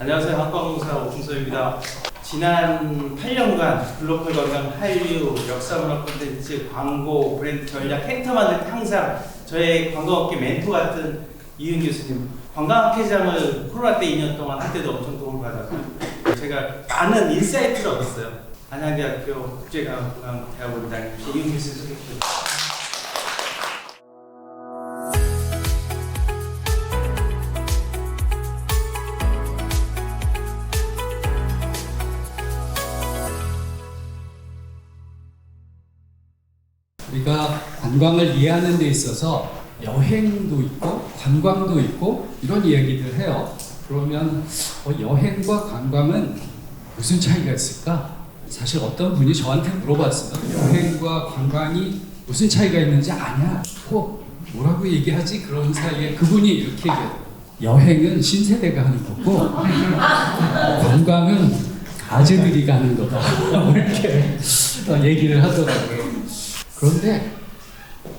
안녕하세요. 한국항공사 오충서입니다. 지난 8년간 글로벌 관광, 한류, 역사문화 콘텐츠, 광고, 브랜드 전략, 캐릭터 만들 때 항상 저의 관광업계 멘토 같은 이윤 교수님, 관광학회장을 코로나 때 2년 동안 할 때도 엄청 도움을 받았고 제가 많은 인사이트를 얻었어요. 안양대학교 국제관광대학원 다니는 이윤 교수님 소개해주세요. 우리가 관광을 이해하는 데 있어서 여행도 있고 관광도 있고 이런 이야기들 해요. 그러면 여행과 관광은 무슨 차이가 있을까? 사실 어떤 분이 저한테 물어봤어요. 여행과 관광이 무슨 차이가 있는지 아냐? 뭐라고 얘기하지? 그런 사이에 그분이 이렇게 얘기해요. 여행은 신세대가 하는 거고 관광은 아재들이 가는 거다. 이렇게 얘기를 하더라고요. 그런데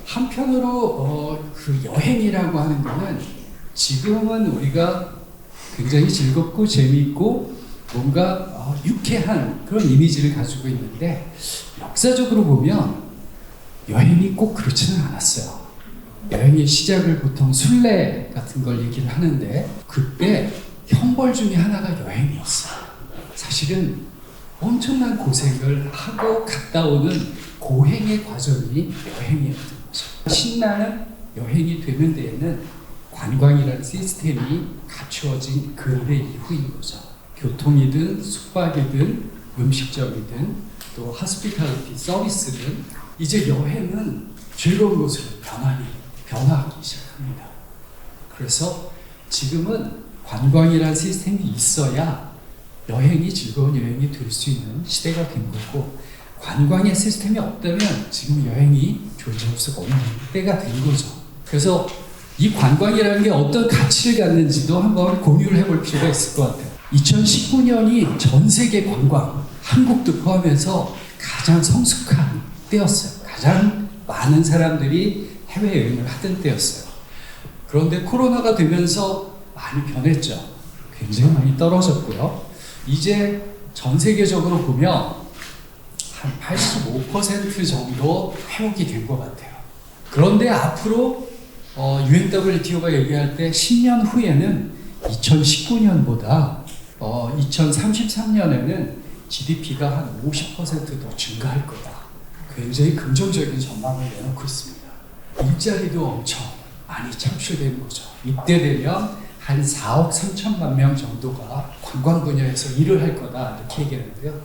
한편으로 그 여행이라고 하는 거는 지금은 우리가 굉장히 즐겁고 재미있고 뭔가 유쾌한 그런 이미지를 가지고 있는데 역사적으로 보면 여행이 꼭 그렇지는 않았어요. 여행의 시작을 보통 순례 같은 걸 얘기를 하는데 그때 형벌 중에 하나가 여행이었어요. 사실은 엄청난 고생을 하고 갔다 오는 고행의 과정이 여행이었던 거죠. 신나는 여행이 되는 데에는 관광이라는 시스템이 갖추어진 근대 이후인 거죠. 교통이든 숙박이든 음식점이든 또 하스피탈리티 서비스든 이제 여행은 즐거운 곳으로 변화하기 시작합니다. 그래서 지금은 관광이라는 시스템이 있어야 여행이 즐거운 여행이 될 수 있는 시대가 된 거고 관광의 시스템이 없다면 지금 여행이 존재할 수가 없는 때가 된 거죠. 그래서 이 관광이라는 게 어떤 가치를 갖는지도 한번 공유를 해볼 필요가 있을 것 같아요. 2019년이 전 세계 관광, 한국도 포함해서 가장 성숙한 때였어요. 가장 많은 사람들이 해외여행을 하던 때였어요. 그런데 코로나가 되면서 많이 변했죠. 굉장히 많이 떨어졌고요. 이제 전 세계적으로 보면 한 85% 정도 회복이 된 것 같아요. 그런데 앞으로 UNWTO가 얘기할 때 10년 후에는 2019년보다 2033년에는 GDP가 한 50% 더 증가할 거다. 굉장히 긍정적인 전망을 내놓고 있습니다. 일자리도 엄청 많이 창출되는 거죠. 이때 되면 한 4억 3천만 명 정도가 관광 분야에서 일을 할 거다 이렇게 얘기하는데요.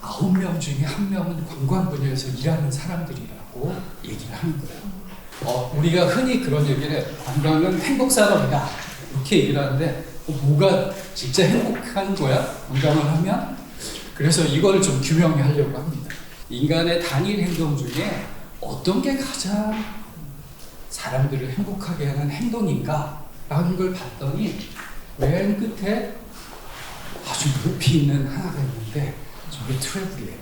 9명 중에 1명은 관광 분야에서 일하는 사람들이라고 얘기를 하는 거예요. 우리가 흔히 그런 얘기를 해요. 관광은 행복산업이다 이렇게 얘기를 하는데 뭐가 진짜 행복한 거야? 관광을 하면? 그래서 이걸 좀 규명해 하려고 합니다. 인간의 단일 행동 중에 어떤 게 가장 사람들을 행복하게 하는 행동인가? 라는 걸 봤더니 맨 끝에 아주 높이 있는 하나가 있는데 저게 트래블이에요.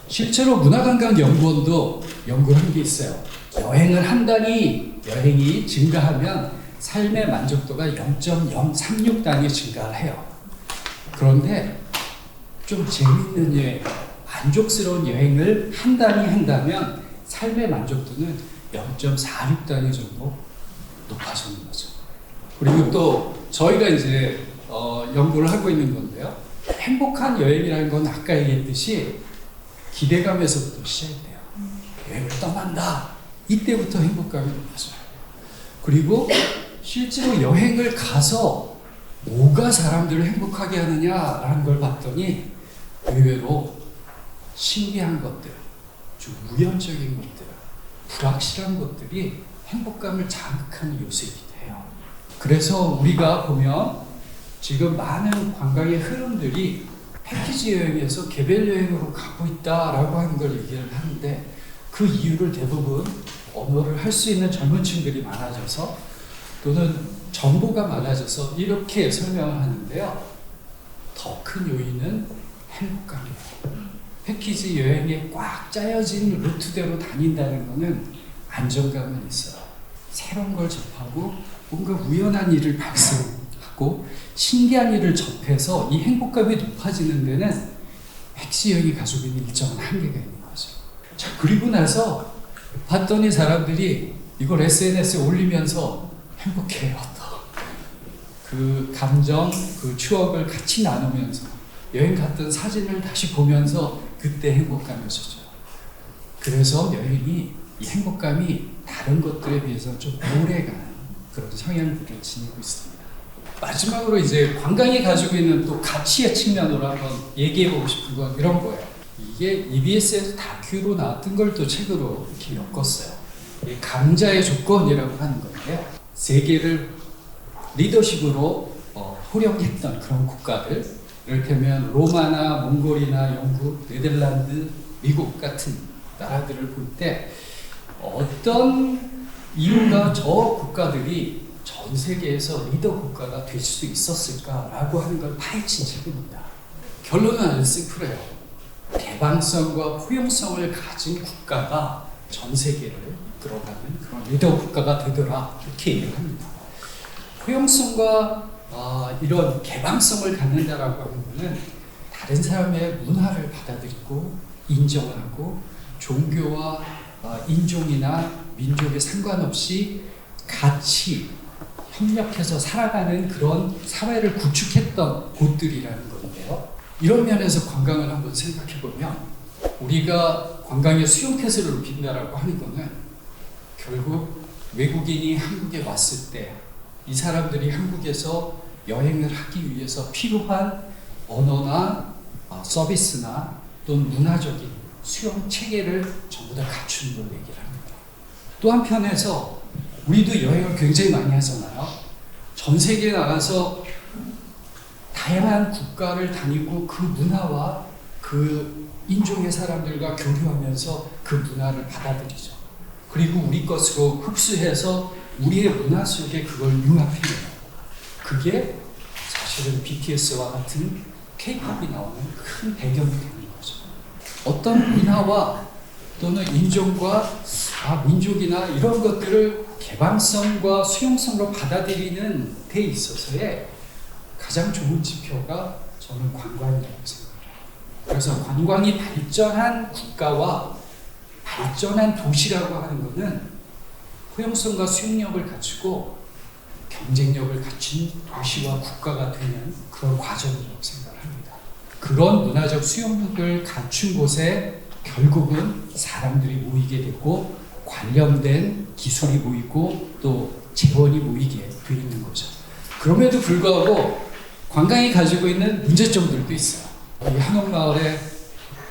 실제로 문화관광연구원도 연구를 한 게 있어요. 여행을 한다니 여행이 증가하면 삶의 만족도가 0.036단위 증가를 해요. 그런데 좀 재밌는 여행, 만족스러운 여행을 한다면 삶의 만족도는 0.46단위 정도 높아지는 거죠. 그리고 또 저희가 이제 연구를 하고 있는 건데요. 행복한 여행이라는 건 아까 얘기했듯이 기대감에서부터 시작이 돼요. 여행을 떠난다. 이때부터 행복감이 높아져요. 그리고 실제로 여행을 가서 뭐가 사람들을 행복하게 하느냐라는 걸 봤더니 의외로 신기한 것들, 좀 우연적인 것들, 불확실한 것들이 행복감을 자극하는 요소이기도 해요. 그래서 우리가 보면 지금 많은 관광의 흐름들이 패키지 여행에서 개별 여행으로 가고 있다라고 하는 걸 얘기를 하는데 그 이유를 대부분 언어를 할 수 있는 젊은 층들이 많아져서 또는 정보가 많아져서 이렇게 설명을 하는데요. 더 큰 요인은 행복감이에요. 패키지 여행에 꽉 짜여진 루트대로 다닌다는 것은 안정감은 있어요. 새로운 걸 접하고 뭔가 우연한 일을 발생하고 받고 신기한 일을 접해서 이 행복감이 높아지는 데는 백지 여행이 가지고 있는 일정한 한계가 있는 거죠. 자, 그리고 나서 봤더니 사람들이 이걸 SNS에 올리면서 행복해요. 또 그 감정, 그 추억을 같이 나누면서 여행 갔던 사진을 다시 보면서 그때 행복감을 주죠. 그래서 여행이 이 행복감이 다른 것들에 비해서 좀 오래가는 그런 성향들을 지니고 있습니다. 마지막으로 이제 관광이 가지고 있는 또 가치의 측면으로 한번 얘기해보고 싶은 건 이런 거예요. 이게 EBS에서 다큐로 나왔던 걸 또 책으로 이렇게 엮었어요. 이 강자의 조건이라고 하는 건데요. 세계를 리더십으로 호령했던 그런 국가들, 이를테면 로마나 몽골이나 영국, 네덜란드, 미국 같은 나라들을 볼 때 어떤 이유가 저 국가들이 전 세계에서 리더 국가가 될 수 있었을까라고 하는 걸 파헤친 책입니다. 결론은 아주 심플해요. 개방성과 포용성을 가진 국가가 전 세계를 이끌어가는 그런 리더 국가가 되더라, 이렇게 얘기를 합니다. 포용성과 이런 개방성을 갖는다라고 하는 것은 다른 사람의 문화를 받아들이고 인정을 하고 종교와 인종이나 민족에 상관없이 같이 협력해서 살아가는 그런 사회를 구축했던 곳들이라는 건데요. 이런 면에서 관광을 한번 생각해 보면 우리가 관광의 수용 태세를 높인다라고 하는 것은 결국 외국인이 한국에 왔을 때 이 사람들이 한국에서 여행을 하기 위해서 필요한 언어나 서비스나 또는 문화적인 수용 체계를 전부 다 갖추는 걸 얘기를 합니다. 또 한편에서 우리도 여행을 굉장히 많이 하잖아요. 전 세계에 나가서 다양한 국가를 다니고 그 문화와 그 인종의 사람들과 교류하면서 그 문화를 받아들이죠. 그리고 우리 것으로 흡수해서 우리의 문화 속에 그걸 융합해내요. 그게 사실은 BTS와 같은 K-팝이 나오는 큰 배경이 되는 거죠. 어떤 문화와 또는 인종과 민족이나 이런 것들을 개방성과 수용성으로 받아들이는 데 있어서의 가장 좋은 지표가 저는 관광이라고 생각해요. 그래서 관광이 발전한 국가와 발전한 도시라고 하는 것은 포용성과 수용력을 갖추고 경쟁력을 갖춘 도시와 국가가 되는 그런 과정이라고 생각합니다. 그런 문화적 수용력을 갖춘 곳에 결국은 사람들이 모이게 되고 관련된 기술이 모이고 또 재원이 모이게 돼 있는 거죠. 그럼에도 불구하고 관광이 가지고 있는 문제점들도 있어요. 이 한옥마을에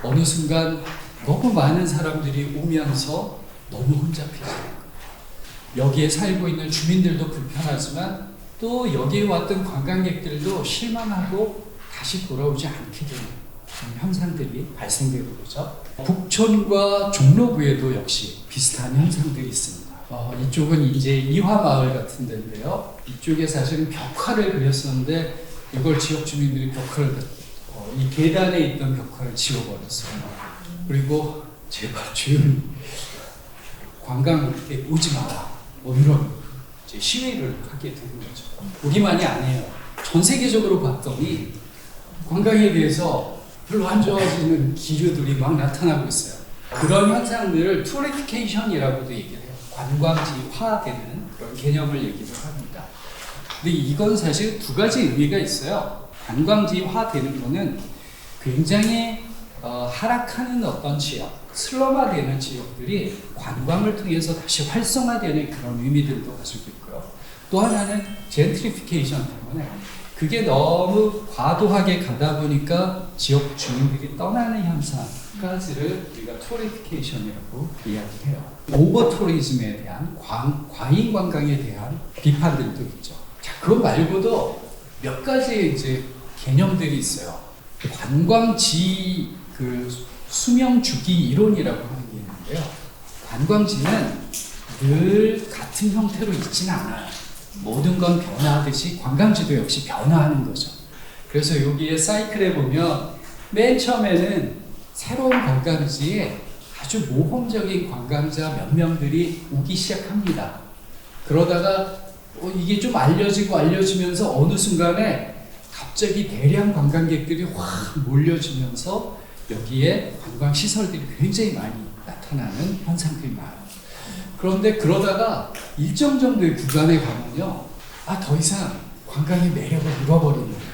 어느 순간 너무 많은 사람들이 오면서 너무 혼잡해져요. 여기에 살고 있는 주민들도 불편하지만 또 여기에 왔던 관광객들도 실망하고 다시 돌아오지 않게 되는 그런 현상들이 발생되고 그러죠. 북촌과 종로구에도 역시 비슷한 현상들이 있습니다. 이쪽은 이제 이화마을 같은 데인데요. 이쪽에 사실은 벽화를 그렸었는데 이걸 지역 주민들이 이 계단에 있던 벽화를 지워버렸어요. 그리고 제발 조용히 관광 오지 마라. 이런 시위를 하게 되는 거죠. 우리만이 아니에요. 전 세계적으로 봤더니 관광에 대해서 별로 안 좋아지는 기류들이 막 나타나고 있어요. 그런 현상들을 투리피케이션이라고도 얘기를 해요. 관광지화되는 그런 개념을 얘기를 합니다. 근데 이건 사실 두 가지 의미가 있어요. 관광지화되는 거는 굉장히 하락하는 어떤 지역, 슬럼화되는 지역들이 관광을 통해서 다시 활성화되는 그런 의미들도 가지고 있고요. 또 하나는 젠트리피케이션 때문에 그게 너무 과도하게 가다 보니까 지역 주민들이 떠나는 현상까지를 우리가 투리피케이션이라고 이야기해요. 오버 투리즘에 대한 과잉 관광에 대한 비판들도 있죠. 자, 그거 말고도 몇 가지 이제 개념들이 있어요. 관광지 수명 주기 이론이라고 하는 게 있는데요. 관광지는 늘 같은 형태로 있지는 않아요. 모든 건 변화하듯이 관광지도 역시 변화하는 거죠. 그래서 여기에 사이클에 보면 맨 처음에는 새로운 관광지에 아주 모범적인 관광자 몇 명들이 오기 시작합니다. 그러다가 이게 좀 알려지면서 어느 순간에 갑자기 대량 관광객들이 확 몰려지면서 여기에 관광 시설들이 굉장히 많이 나타나는 현상들이 나요. 그런데 그러다가 일정 정도의 구간에 가면요, 더 이상 관광의 매력을 잃어버리는 거예요.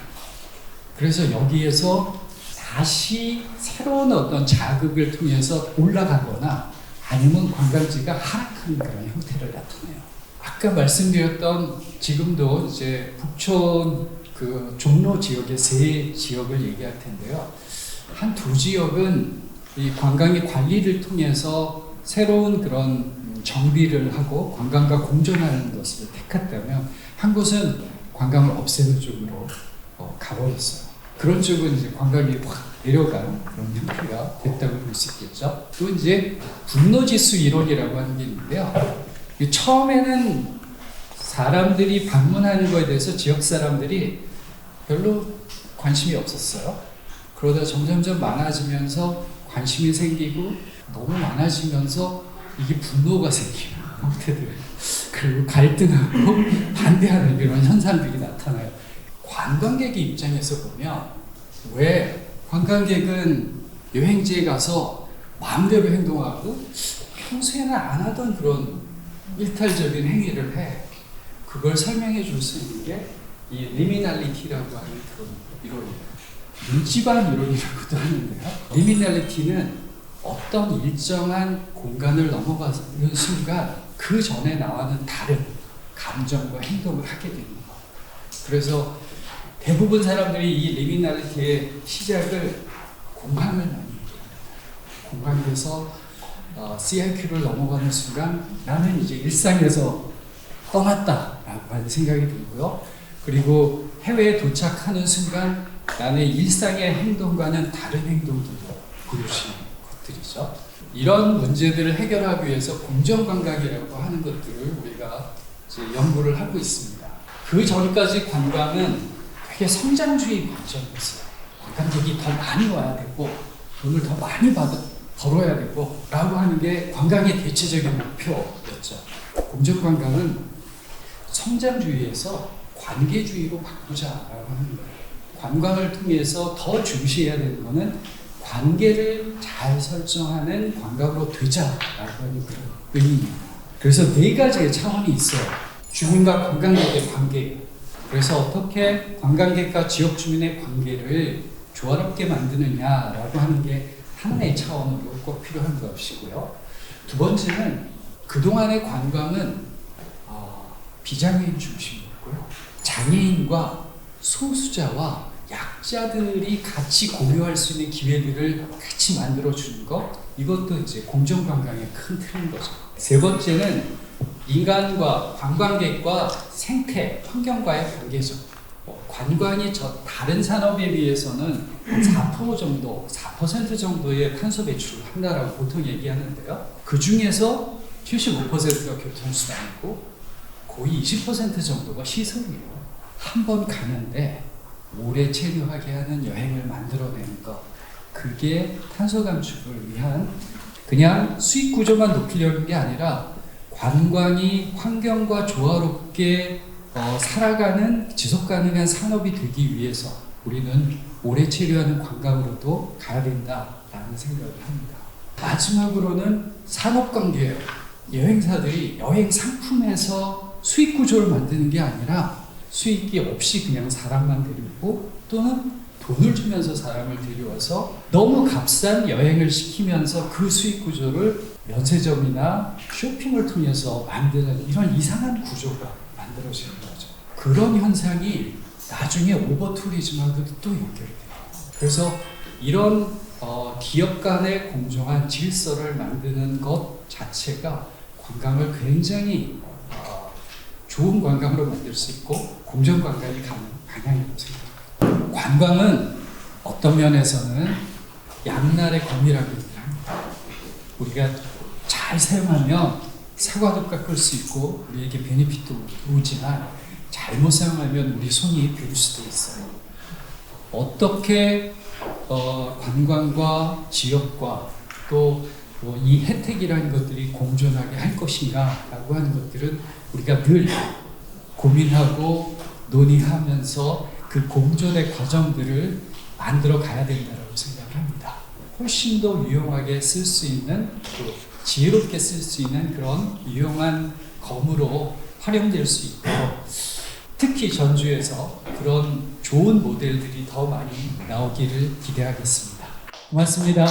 그래서 여기에서 다시 새로운 어떤 자극을 통해서 올라가거나 아니면 관광지가 하락하는 그런 형태를 나타내요. 아까 말씀드렸던 지금도 이제 북촌 그 종로 지역의 세 지역을 얘기할 텐데요. 한 두 지역은 이 관광의 관리를 통해서 새로운 그런 정비를 하고 관광과 공존하는 것을 택했다면 한 곳은 관광을 없애는 쪽으로 가버렸어요. 그런 쪽은 이제 관광이 확 내려간 그런 형태가 됐다고 볼 수 있겠죠. 또 이제 분노지수 이론이라고 하는 게 있는데요. 처음에는 사람들이 방문하는 것에 대해서 지역 사람들이 별로 관심이 없었어요. 그러다 점점점 많아지면서 관심이 생기고 너무 많아지면서 이게 분노가 생기는 형태들, 그리고 갈등하고 반대하는 이런 현상들이 나타나요. 관광객의 입장에서 보면 왜 관광객은 여행지에 가서 마음대로 행동하고 평소에는 안 하던 그런 일탈적인 행위를 해? 그걸 설명해 줄 수 있는 게 이 리미날리티라고 하는 그런 이론이에요. 문지방 이론이라고도 하는데요. 리미날리티는 어떤 일정한 공간을 넘어가는 순간 그 전에 나와는 다른 감정과 행동을 하게 되는 거. 그래서 대부분 사람들이 이 리미날리티의 시작을 공항을 많이 얘기합니다. 공항에서 CIQ를 넘어가는 순간 나는 이제 일상에서 떠났다라고 하는 생각이 들고요. 그리고 해외에 도착하는 순간 나는 일상의 행동과는 다른 행동들을 보여주는 것들이죠. 이런 문제들을 해결하기 위해서 공정관광이라고 하는 것들을 우리가 이제 연구를 하고 있습니다. 그 전까지 관광은 되게 성장주의 관점이었어요. 관광객이 더 많이 와야 되고 돈을 더 많이 벌어야 되고 라고 하는 게 관광의 대체적인 목표였죠. 공정관광은 성장주의에서 관계주의로 바꾸자라고 하는 거예요. 관광을 통해서 더 중시해야 되는 것은 관계를 잘 설정하는 관광으로 되자라고 하는 그런 의미입니다. 그래서 네 가지의 차원이 있어요. 주민과 관광객의 관계. 그래서 어떻게 관광객과 지역 주민의 관계를 조화롭게 만드느냐라고 하는 게 하나의 차원으로 꼭 필요한 것이고요. 두 번째는 그동안의 관광은 비장애인 중심이었고요. 장애인과 소수자와 약자들이 같이 공유할 수 있는 기회들을 같이 만들어주는 것, 이것도 이제 공정관광의 큰 틀인 거죠. 세 번째는 인간과 관광객과 생태, 환경과의 관계죠. 관광이 다른 산업에 비해서는 4% 정도, 4% 정도의 탄소 배출을 한다라고 보통 얘기하는데요. 그 중에서 75%가 교통수단이고 거의 20% 정도가 시설이에요. 한 번 가는데 오래 체류하게 하는 여행을 만들어내는 것, 그게 탄소 감축을 위한 그냥 수익 구조만 높이려는 게 아니라 관광이 환경과 조화롭게 살아가는 지속 가능한 산업이 되기 위해서 우리는 오래 체류하는 관광으로도 가야 된다라는 생각을 합니다. 마지막으로는 산업관계예요. 여행사들이 여행 상품에서 수익 구조를 만드는 게 아니라 수익이 없이 그냥 사람만 데리고 또는 돈을 주면서 사람을 데려와서 너무 값싼 여행을 시키면서 그 수익 구조를 면세점이나 쇼핑을 통해서 만드는 이런 이상한 구조가 만들어지는 거죠. 그런 현상이 나중에 오버 투리즘하고도 또 연결돼요. 그래서 이런 기업 간의 공정한 질서를 만드는 것 자체가 관광을 굉장히 좋은 관광으로 만들 수 있고 공정관광이 가는 방향이라고 생각합니다. 관광은 어떤 면에서는 양날의 검이라고 얘기합니다. 우리가 잘 사용하면 사과도 깎을 수 있고 우리에게 베네핏도 오지만 잘못 사용하면 우리 손이 베일 수도 있어요. 어떻게 관광과 지역과 또 이 혜택이라는 것들이 공존하게 할 것인가 라고 하는 것들은 우리가 늘 고민하고 논의하면서 그 공존의 과정들을 만들어 가야 된다고 생각을 합니다. 훨씬 더 유용하게 쓸 수 있는, 또 지혜롭게 쓸 수 있는 그런 유용한 검으로 활용될 수 있도록, 특히 전주에서 그런 좋은 모델들이 더 많이 나오기를 기대하겠습니다. 고맙습니다.